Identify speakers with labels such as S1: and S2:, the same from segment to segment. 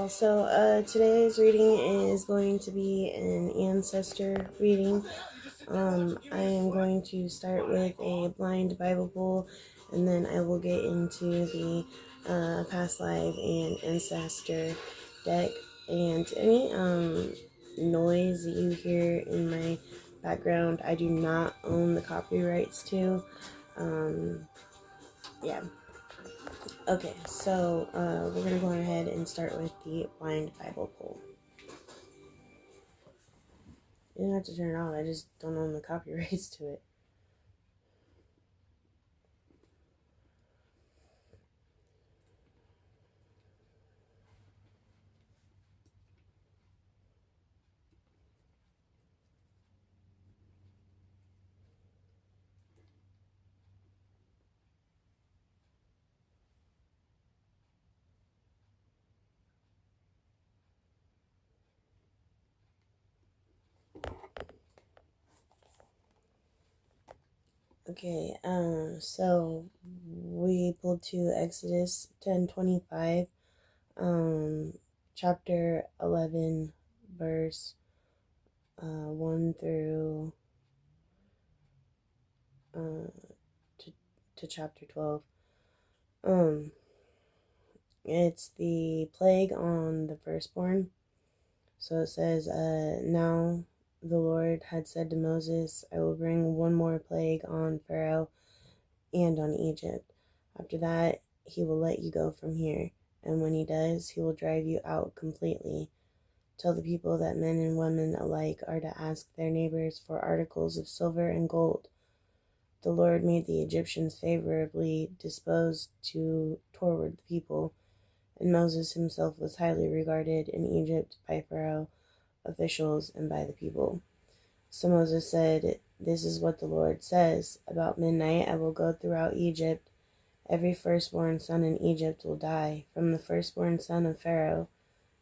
S1: Today's reading is going to be an ancestor reading. I am going to start with a blind Bible poll, and then I will get into the past life and ancestor deck. And any noise that you hear in my background, I do not own the copyrights to. Yeah. Okay, so we're going to go ahead and start with the blind Bible poll. You don't have to turn it on, I just don't own the copyrights to it. Okay, so we pulled to Exodus 10:25, chapter 11, verse 1 through to chapter 12. It's the plague on the firstborn. So it says, now the Lord had said to Moses, I will bring one more plague on Pharaoh and on Egypt. After that, he will let you go from here. And when he does, he will drive you out completely. Tell the people that men and women alike are to ask their neighbors for articles of silver and gold. The Lord made the Egyptians favorably disposed toward the people, and Moses himself was highly regarded in Egypt by Pharaoh officials and by the people. So Moses said, This is what the Lord says. About midnight I will go throughout Egypt. Every firstborn son in Egypt will die, from the firstborn son of Pharaoh,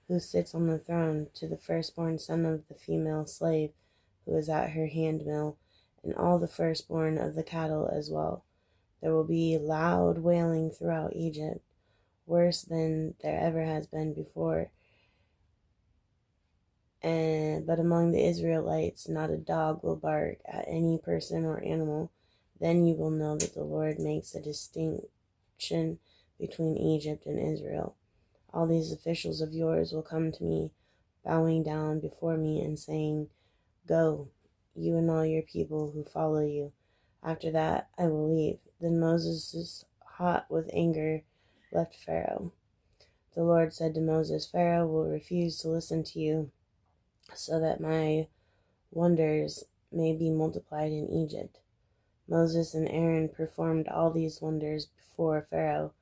S1: who sits on the throne, to the firstborn son of the female slave, who is at her handmill, and all the firstborn of the cattle as well. There will be loud wailing throughout Egypt, worse than there ever has been before. But among the Israelites not a dog will bark at any person or animal. Then you will know that the Lord makes a distinction between Egypt and Israel. All these officials of yours will come to me, bowing down before me and saying, Go, you and all your people who follow you. After that I will leave. Then Moses, hot with anger, left Pharaoh. The Lord said to Moses, Pharaoh will refuse to listen to you, so that my wonders may be multiplied in Egypt. Moses and Aaron performed all these wonders before Pharaoh,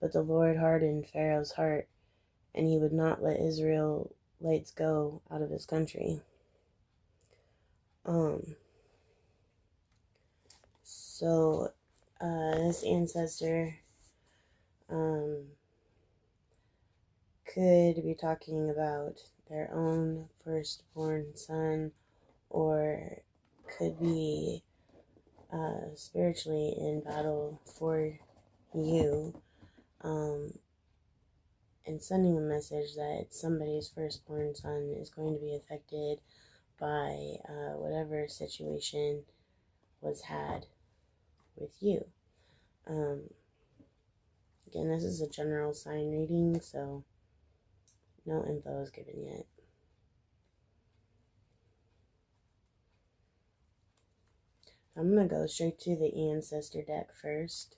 S1: but the Lord hardened Pharaoh's heart, and he would not let Israelites go out of his country. This ancestor could be talking about their own firstborn son, or could be spiritually in battle for you, and sending a message that somebody's firstborn son is going to be affected by whatever situation was had with you. Again, this is a general sign reading, so no info is given yet. I'm going to go straight to the ancestor deck first.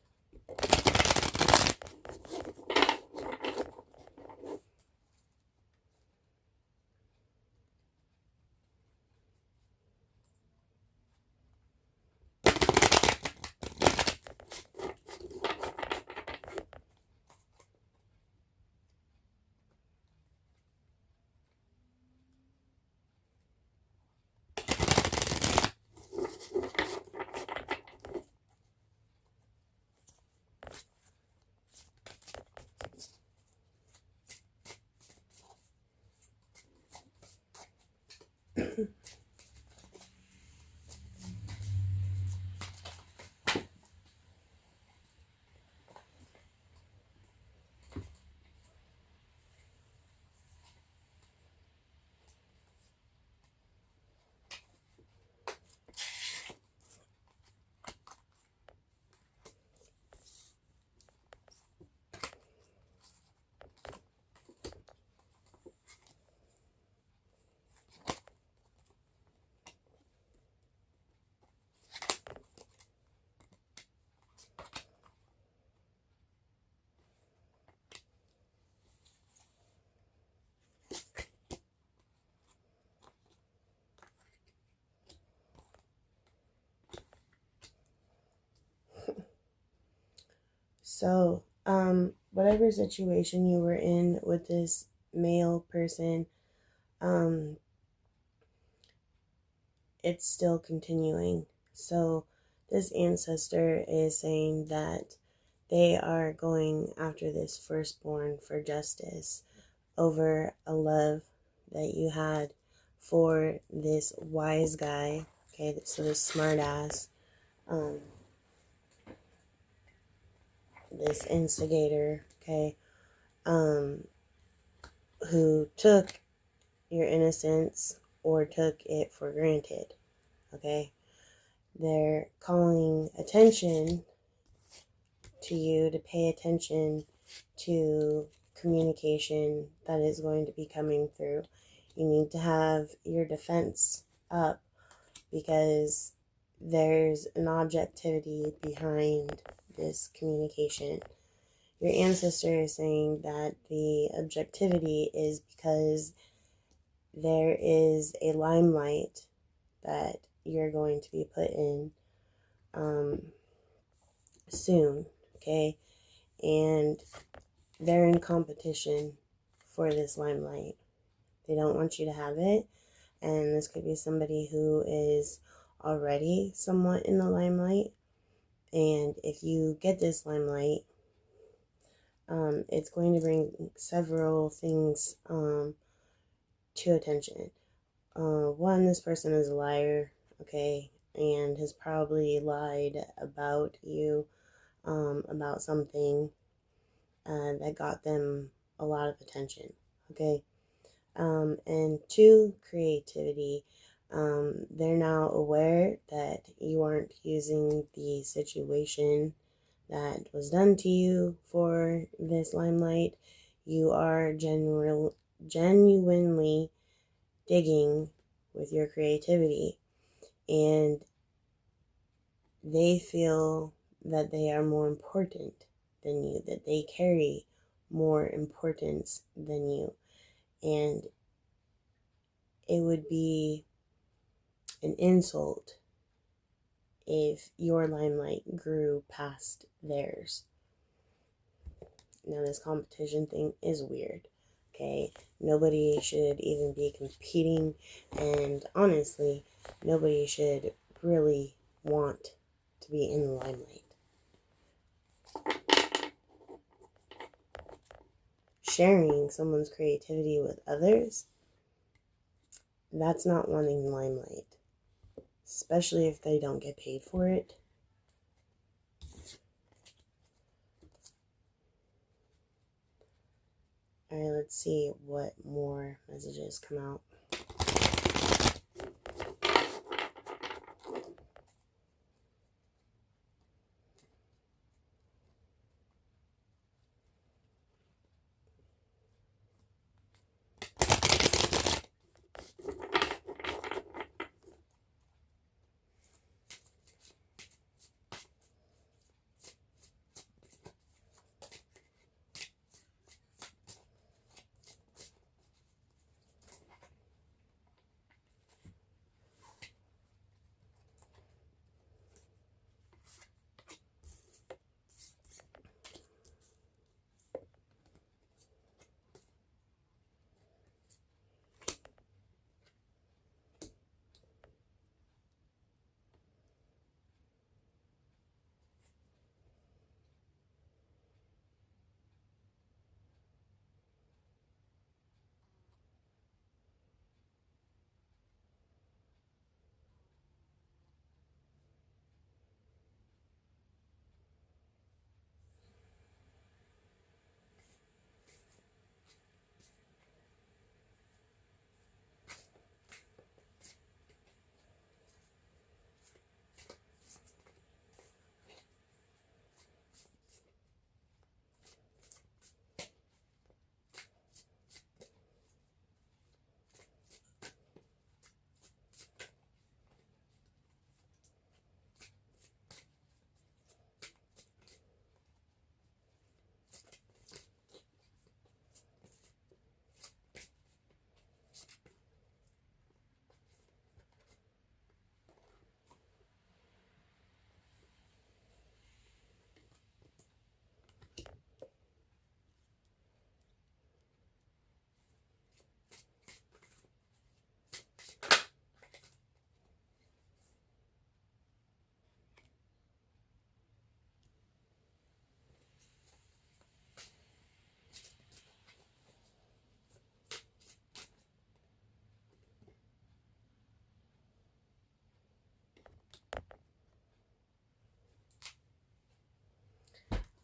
S1: So, whatever situation you were in with this male person, it's still continuing. So, this ancestor is saying that they are going after this firstborn for justice over a love that you had for this wise guy. Okay, so this smart ass, this instigator, okay, who took your innocence or took it for granted, okay? They're calling attention to you to pay attention to communication that is going to be coming through. You need to have your defense up because there's an objectivity behind this communication. Your ancestor is saying that the objectivity is because there is a limelight that you're going to be put in soon, okay? And they're in competition for this limelight. They don't want you to have it, and this could be somebody who is already somewhat in the limelight. And if you get this limelight, it's going to bring several things to attention. One, this person is a liar, okay, and has probably lied about you, about something that got them a lot of attention, okay. And two, creativity. They're now aware that you aren't using the situation that was done to you for this limelight. You are genuinely digging with your creativity, and they feel that they are more important than you, that they carry more importance than you. And it would be an insult if your limelight grew past theirs. Now, this competition thing is weird, okay? Nobody should even be competing, and honestly, nobody should really want to be in the limelight. Sharing someone's creativity with others, that's not wanting the limelight, especially if they don't get paid for it. Alright, let's see what more messages come out.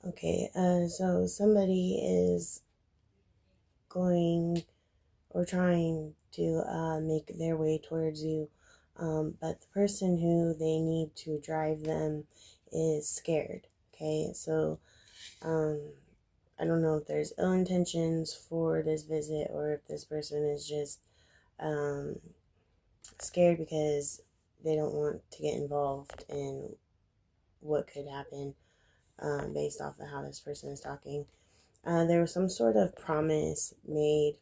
S1: Okay, so somebody is going or trying to make their way towards you, but the person who they need to drive them is scared. Okay, so I don't know if there's ill intentions for this visit or if this person is just um, scared because they don't want to get involved in what could happen based off of how this person is talking. There was some sort of promise made,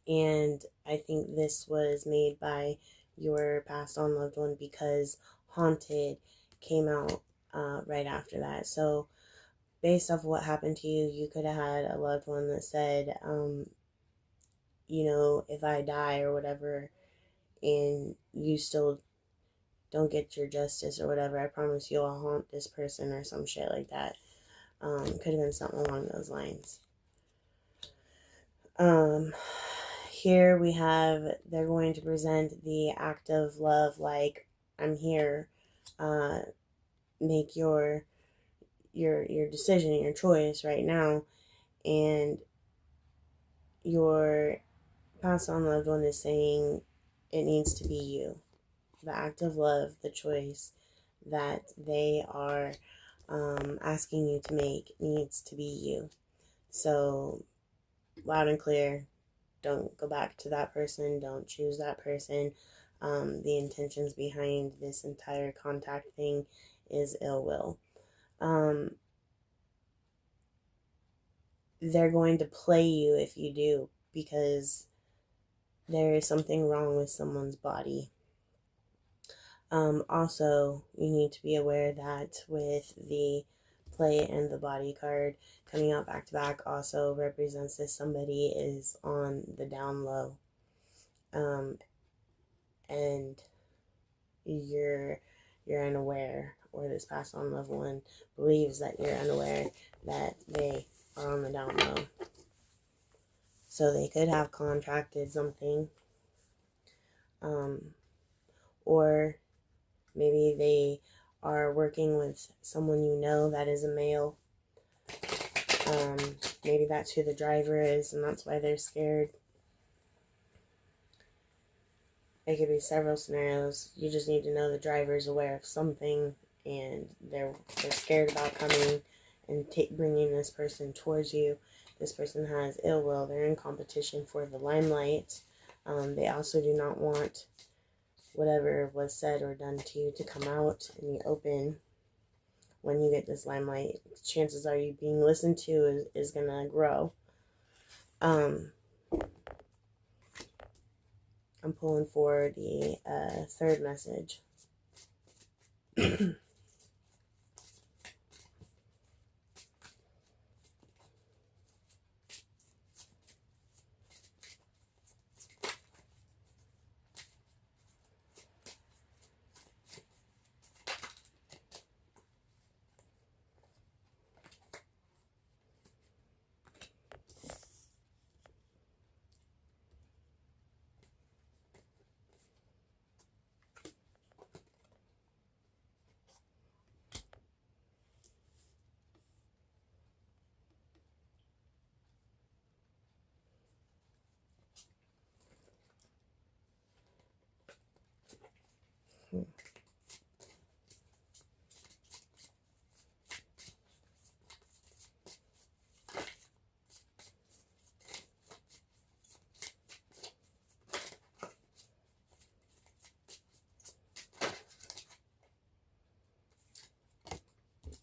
S1: and I think this was made by your passed on loved one because Haunted came out right after that. So, based off what happened to you, you could have had a loved one that said, if I die or whatever, and you still don't get your justice or whatever, I promise you I'll haunt this person or some shit like that. Could have been something along those lines. Here we have, they're going to present the act of love like, I'm here, make your decision, your choice right now, and your passed on loved one is saying it needs to be you. The act of love, the choice that they are asking you to make needs to be you. So, loud and clear, don't go back to that person, don't choose that person. The intentions behind this entire contact thing is ill will. They're going to play you if you do, because there is something wrong with someone's body. Also, you need to be aware that with the play and the body card coming out back to back also represents that somebody is on the down low. And you're unaware, or this passed on loved one believes that you're unaware that they are on the down low. So they could have contracted something, or maybe they are working with someone you know that is a male. Maybe that's who the driver is, and that's why they're scared. It could be several scenarios. You just need to know the driver is aware of something, and they're scared about coming and bringing this person towards you. This person has ill will. They're in competition for the limelight. They also do not want whatever was said or done to you to come out in the open. When you get this limelight, chances are you being listened to is going to grow. I'm pulling for the third message.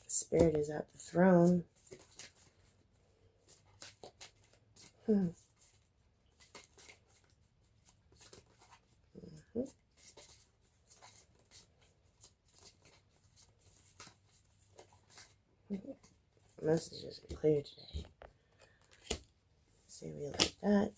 S1: Spirit is at the throne. Messages are clear today. Say we like that.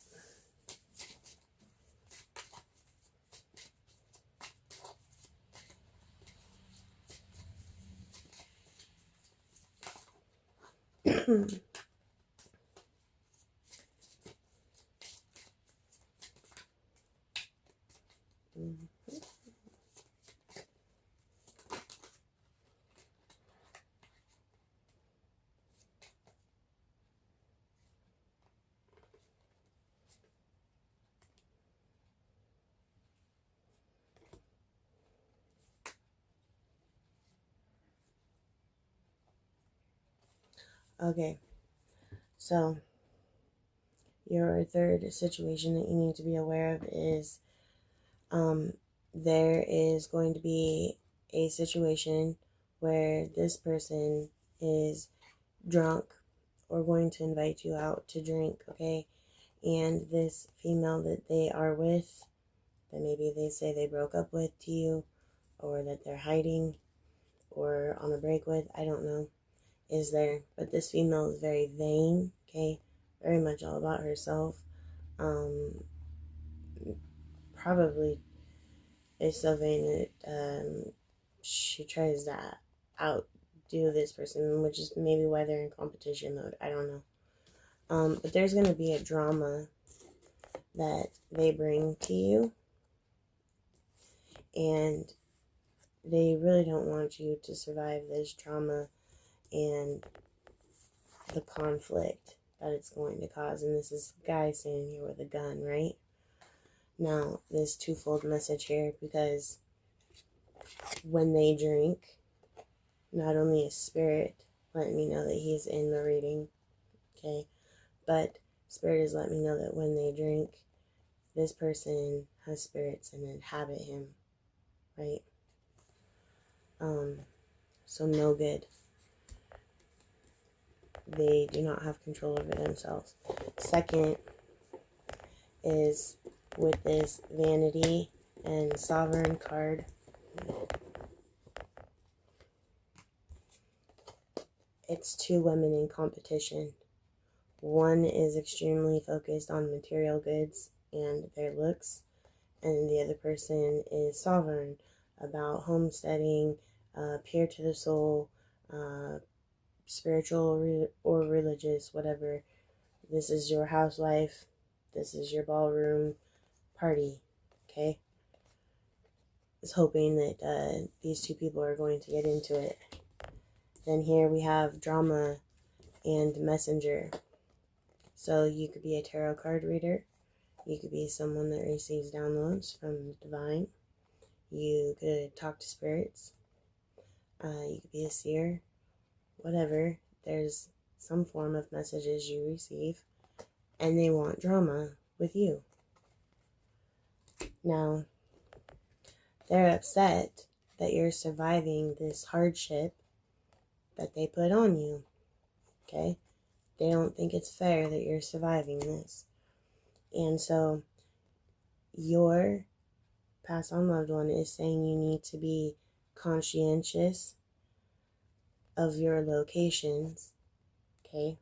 S1: Okay, so your third situation that you need to be aware of is there is going to be a situation where this person is drunk or going to invite you out to drink, okay? And this female that they are with, that maybe they say they broke up with to you, or that they're hiding or on a break with, I don't know, is there. But this female is very vain, okay? Very much all about herself. Probably is so vain that she tries to outdo this person, which is maybe why they're in competition mode. I don't know. But there's going to be a drama that they bring to you, and they really don't want you to survive this drama and the conflict that it's going to cause. And this is the guy standing here with a gun, right? Now, this twofold message here, because when they drink, not only is Spirit letting me know that he's in the reading, okay, but Spirit is letting me know that when they drink, this person has spirits and inhabit him, right? So no good. They do not have control over themselves. Second is with this Vanity and Sovereign card. It's two women in competition. One is extremely focused on material goods and their looks, and the other person is sovereign about homesteading, pure to the soul, spiritual or religious, whatever. This is your housewife. This is your ballroom party, okay? Is hoping that these two people are going to get into it. Then here we have Drama and Messenger. So you could be a tarot card reader. You could be someone that receives downloads from the divine. You could talk to spirits. You could be a seer. Whatever. There's some form of messages you receive, and they want drama with you. Now, they're upset that you're surviving this hardship that they put on you, okay? They don't think it's fair that you're surviving this. And so your passed on loved one is saying you need to be conscientious of your locations, okay?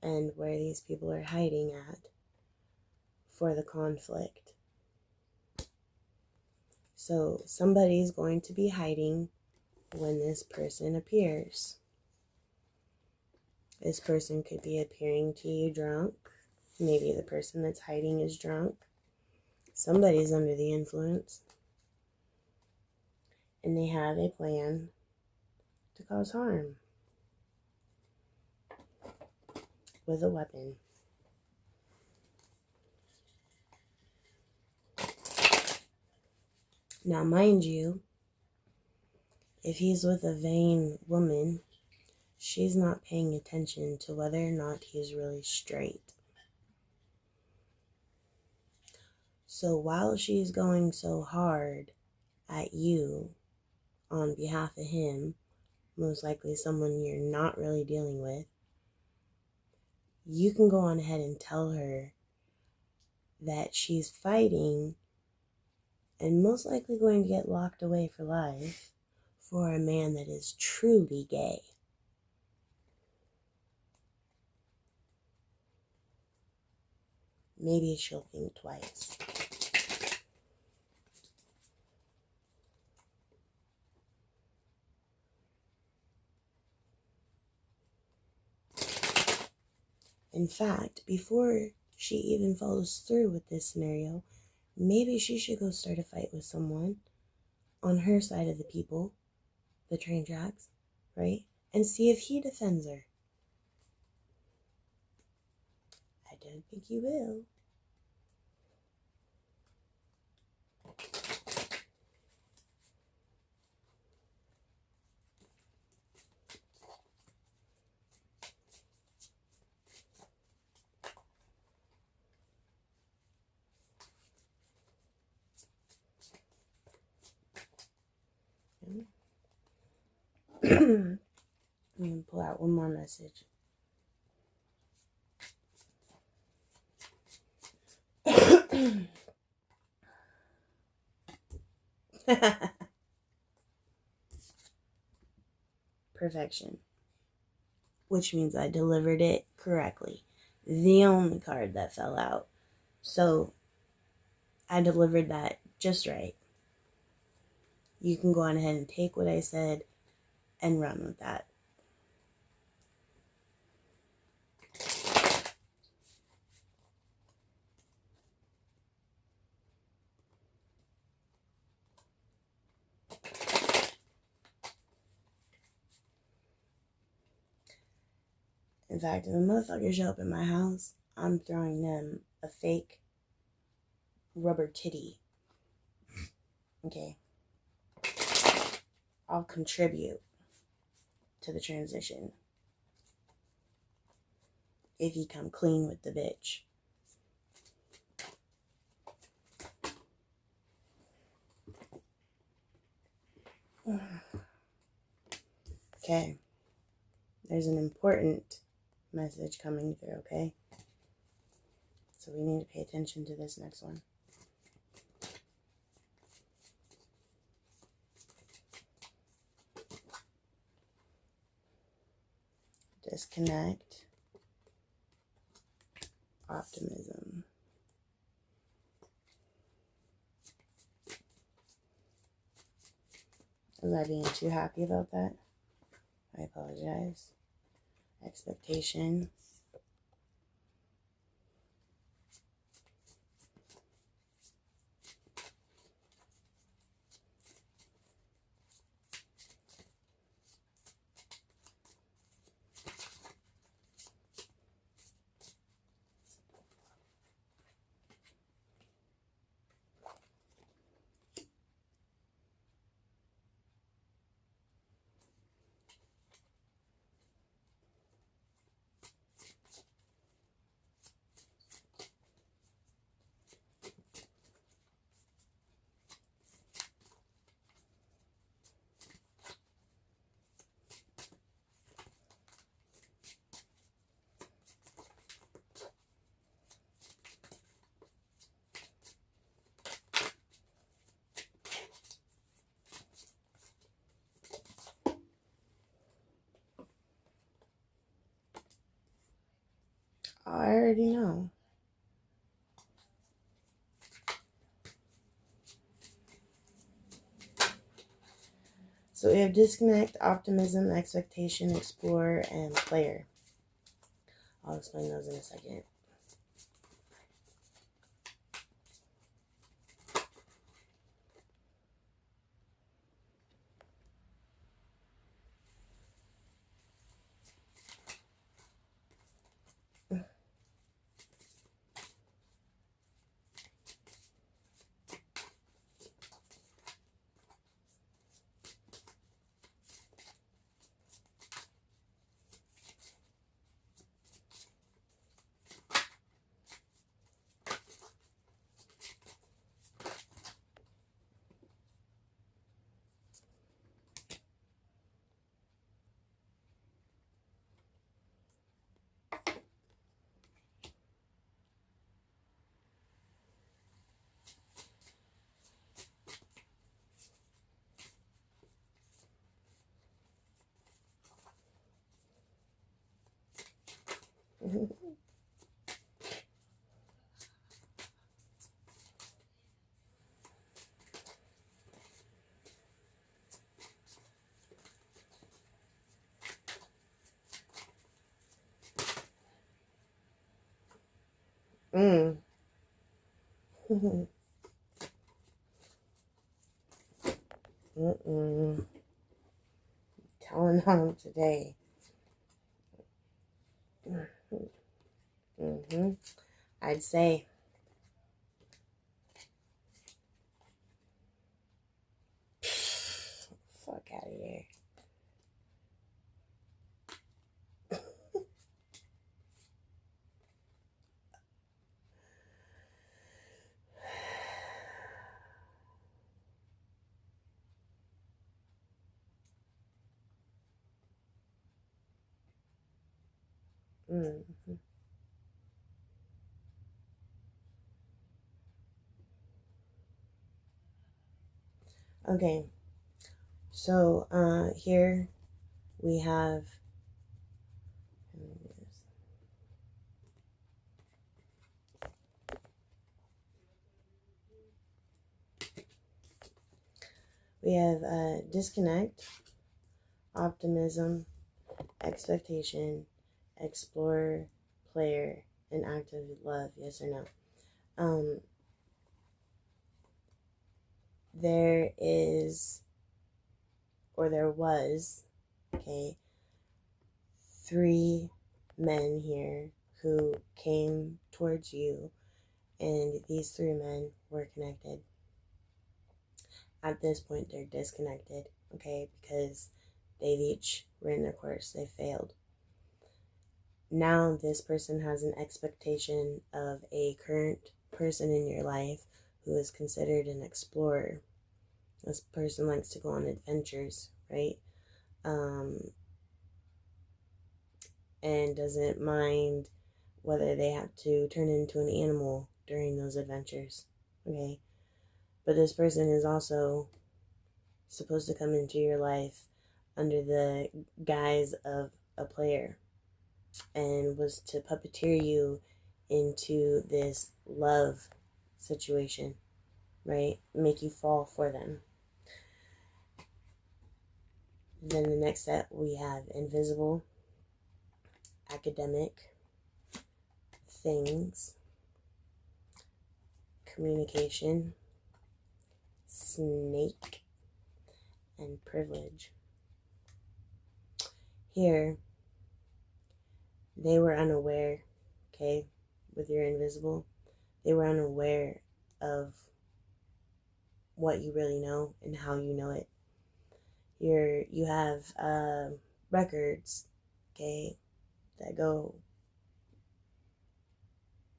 S1: And where these people are hiding at for the conflict. So somebody's going to be hiding when this person appears. This person could be appearing to you drunk. Maybe the person that's hiding is drunk. Somebody's under the influence. And they have a plan to cause harm with a weapon. Now, mind you, if he's with a vain woman, she's not paying attention to whether or not he's really straight. So while she's going so hard at you on behalf of him, most likely someone you're not really dealing with, you can go on ahead and tell her that she's fighting and most likely going to get locked away for life for a man that is truly gay. Maybe she'll think twice. In fact, before she even follows through with this scenario, maybe she should go start a fight with someone on her side of the people, the train tracks, right? And see if he defends her. I don't think he will. Let me pull out one more message. Perfection. Which means I delivered it correctly. The only card that fell out. So I delivered that just right. You can go on ahead and take what I said and run with that. In fact, if a motherfucker show up in my house, I'm throwing them a fake rubber titty. Okay. I'll contribute to the transition if you come clean with the bitch. Okay. There's an important message coming through, okay? So we need to pay attention to this next one. Disconnect. Optimism. Was I being too happy about that? I apologize. Expectation. I already know. So we have disconnect, optimism, expectation, explore, and player. I'll explain those in a second. Mm. Mm-mm. Telling on today. Mm-hmm. I'd say fuck out of here. Mm-hmm. Okay, so here we have disconnect, optimism, expectation, explorer, player, and active love. Yes or no? There is, or there was, okay, 3 men here who came towards you, and these 3 men were connected. At this point, they're disconnected, okay, because they've each ran their course, they failed. Now, this person has an expectation of a current person in your life who is considered an explorer. This person likes to go on adventures, right? And doesn't mind whether they have to turn into an animal during those adventures, okay? But this person is also supposed to come into your life under the guise of a player and was to puppeteer you into this love situation, right? Make you fall for them. Then the next step, we have invisible, academic, things, communication, snake, and privilege. Here, they were unaware, okay, with your invisible, they were unaware of what you really know and how you know it. You have records, okay, that go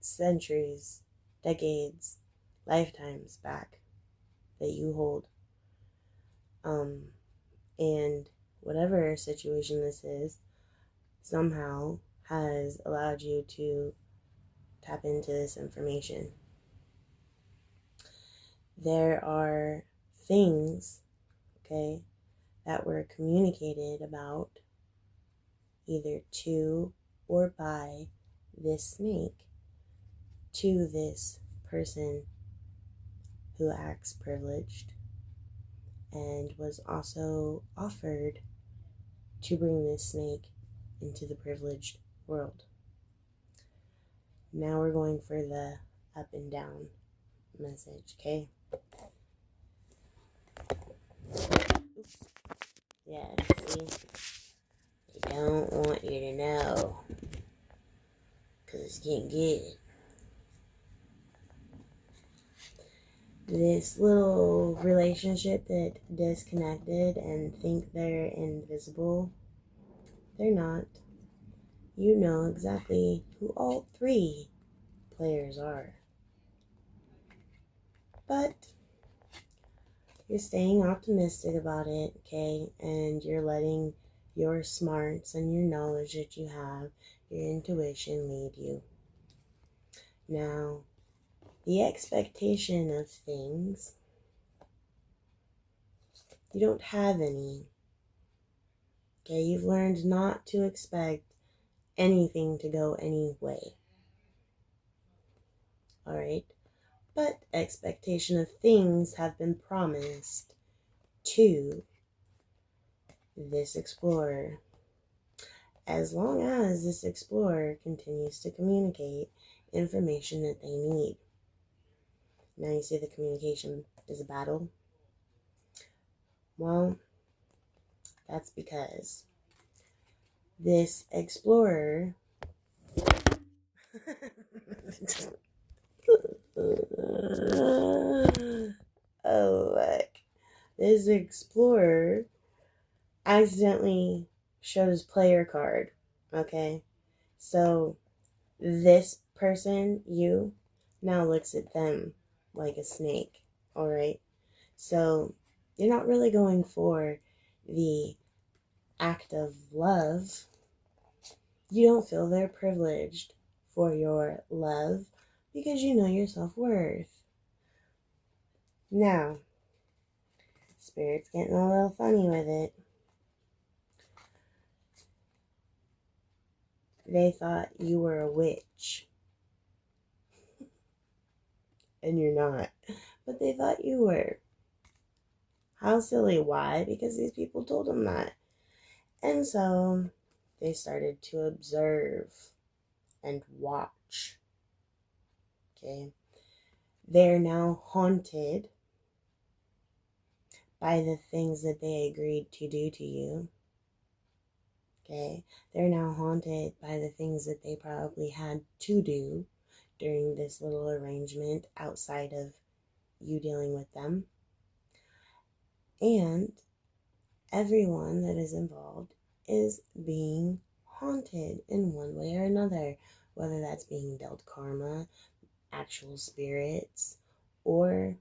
S1: centuries, decades, lifetimes back that you hold. And whatever situation this is, somehow has allowed you to tap into this information. There are things, okay, that were communicated about either to or by this snake to this person who acts privileged and was also offered to bring this snake into the privileged world. Now we're going for the up and down message, okay? Oops. Yeah, see? They don't want you to know, because it's getting good. This little relationship that disconnected and think they're invisible, they're not. You know exactly who all 3 players are. But you're staying optimistic about it, okay? And you're letting your smarts and your knowledge that you have, your intuition lead you. Now, the expectation of things, you don't have any. Okay, you've learned not to expect anything to go any way. Alright? But expectation of things have been promised to this explorer. As long as this explorer continues to communicate information that they need. Now you see the communication is a battle. Well, that's because this explorer oh, look. This explorer accidentally showed his player card. Okay? So, this person, you, now looks at them like a snake. Alright? So, you're not really going for the act of love. You don't feel they're privileged for your love because you know your self-worth. Now, Spirit's getting a little funny with it. They thought you were a witch. And you're not. But they thought you were. How silly. Why? Because these people told them that. And so they started to observe and watch. Okay. They're now haunted by the things that they agreed to do to you. Okay. They're now haunted by the things that they probably had to do during this little arrangement outside of you dealing with them. And everyone that is involved is being haunted in one way or another, whether that's being dealt karma, actual spirits, or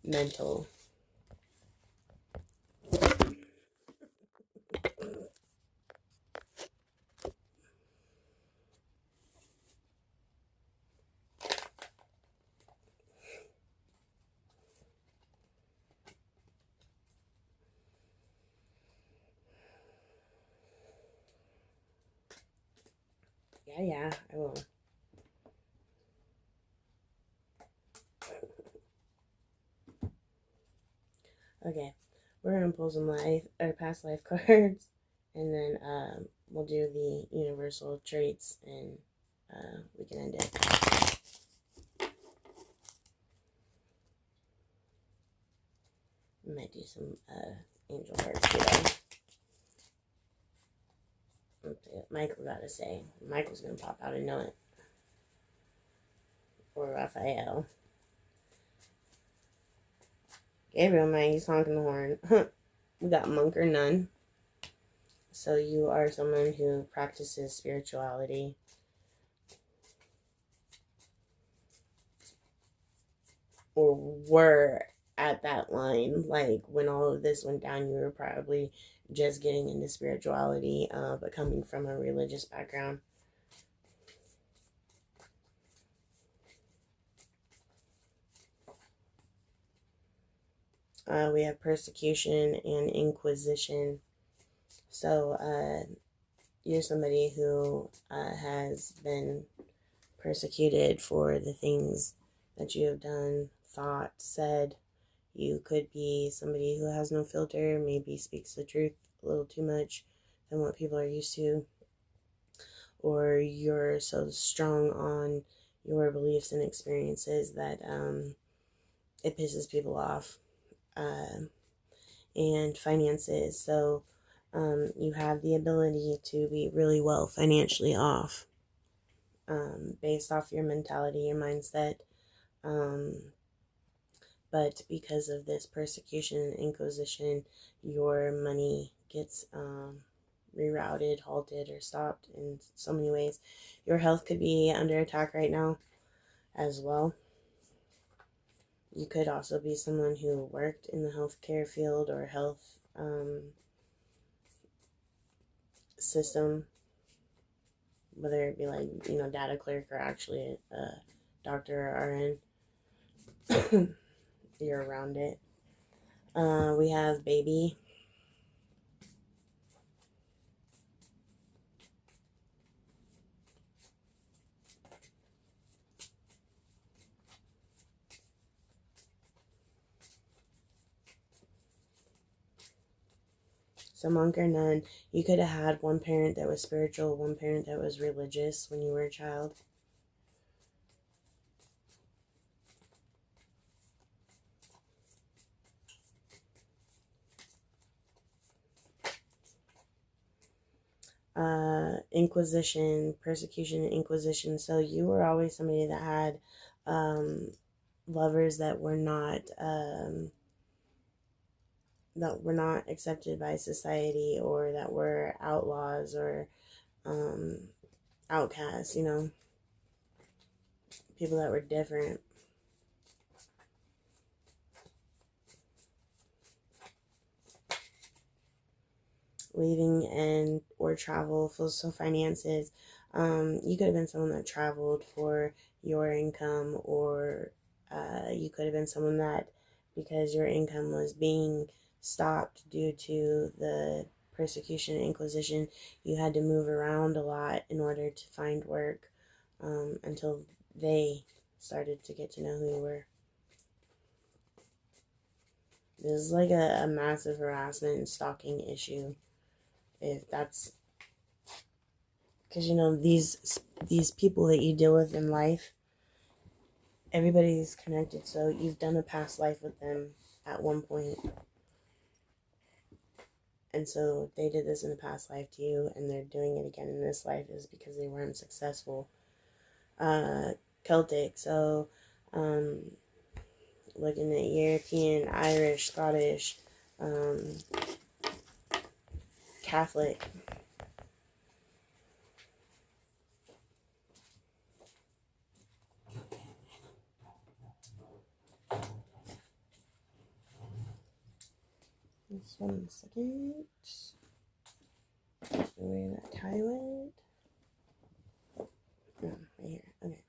S1: mental. Yeah, I will. Okay, we're gonna pull some past life cards, and then we'll do the universal traits, and we can end it. I might do some angel cards too. Let's see what Michael got to say. Michael's gonna pop out and know it, or Raphael. Gabriel, man, he's honking the horn. We got monk or nun. So you are someone who practices spirituality. Or were at that line. Like when all of this went down, you were probably just getting into spirituality, but coming from a religious background. We have persecution and inquisition. So you're somebody who has been persecuted for the things that you have done, thought, said. You could be somebody who has no filter, maybe speaks the truth a little too much than what people are used to. Or you're so strong on your beliefs and experiences that it pisses people off. And finances. So you have the ability to be really well financially off based off your mentality, your mindset. But because of this persecution and inquisition, your money gets rerouted, halted, or stopped in so many ways. Your health could be under attack right now as well. You could also be someone who worked in the healthcare field or health system, whether it be like, data clerk or actually a doctor or RN. You're around it. We have baby. So monk or nun, you could have had one parent that was spiritual, one parent that was religious when you were a child. Inquisition, persecution, and inquisition. So you were always somebody that had lovers that were not accepted by society, or that were outlaws or outcasts, people that were different. leaving and or travel. So finances, you could have been someone that traveled for your income, or you could have been someone that, because your income was being stopped due to the persecution and inquisition, you had to move around a lot in order to find work, until they started to get to know who you were. This is like a massive harassment and stalking issue. If that's because these people that you deal with in life, everybody's connected. So you've done a past life with them at one point, and so they did this in a past life to you, and they're doing it again in this life is because they weren't successful. Celtic. So, looking at European, Irish, Scottish, Catholic. Just 1 second. Where that tie went? No, right here. Okay.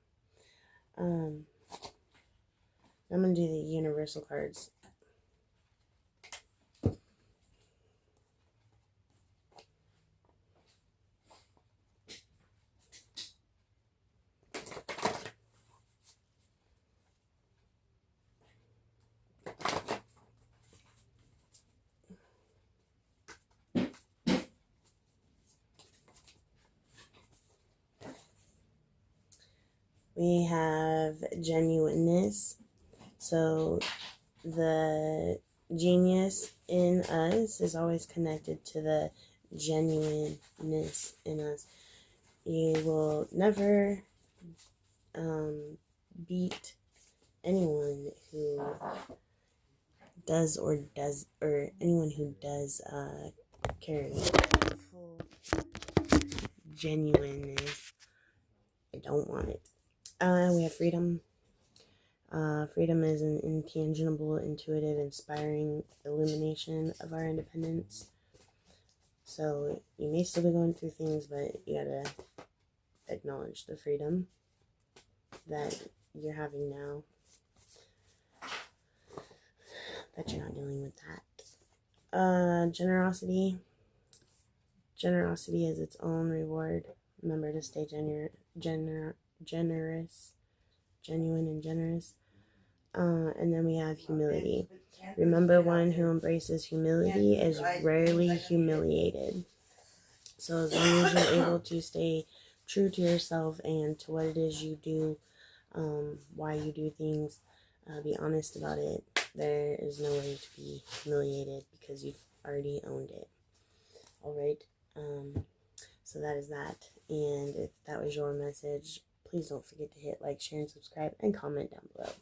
S1: I'm gonna do the universal cards. We have genuineness. So the genius in us is always connected to the genuineness in us. You will never beat anyone who does or anyone who does carry full genuineness. I don't want it. We have freedom. Freedom is an intangible, intuitive, inspiring illumination of our independence. So you may still be going through things, but you gotta acknowledge the freedom that you're having now, that you're not dealing with that. Generosity. Generosity is its own reward. Remember to stay generous, genuine and generous. And then we have humility. Remember, one who embraces humility is rarely humiliated. So as long as you're able to stay true to yourself and to what it is you do, why you do things, be honest about it, there is no way to be humiliated because you've already owned it. Alright, so that is that. And if that was your message, please don't forget to hit like, share, and subscribe, and comment down below.